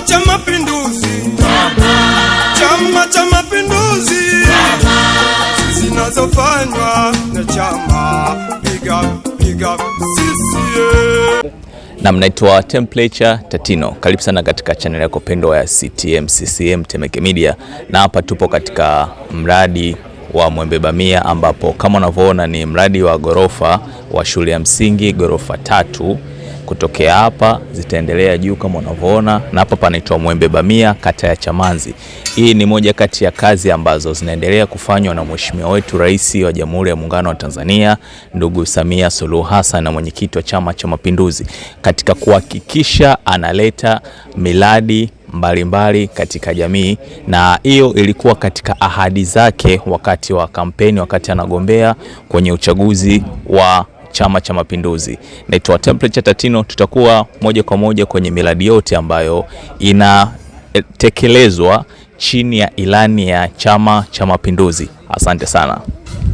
cha Mapinduzi, Chama cha Mapinduzi, zinazofanywa na chama. Big up CCM. Na mnaitwa Temperature Tatino. Karibu sana katika channel yako pendwa ya CTM CCM Temeke Media. Na hapa tupo katika mradi wa Mwembe Bamia, ambapo kama unavyoona ni mradi wa gorofa wa shule ya msingi, gorofa 3. Kutokea hapa zitaendelea juu kama unavyoona, na hapa panaitwa Mwembe Bamia, kata ya Chamanzi. Hii ni moja kati ya kazi ambazo zinaendelea kufanywa na Mheshimiwa wetu Rais wa Jamhuri ya Muungano wa Tanzania, ndugu Samia Suluhu Hassan, na mwenyekiti wa Chama cha Mapinduzi, katika kuhakikisha analeta miradi mbalimbali katika jamii. Na hiyo ilikuwa katika ahadi zake wakati wa kampeni, wakati anagombea kwenye uchaguzi wa Chama cha Mapinduzi. Naitwa Temperature Tatino. Tutakuwa moja kwa moja kwenye miradi yote ambayo inatekelezwa chini ya ilani ya Chama cha Mapinduzi. Asante sana.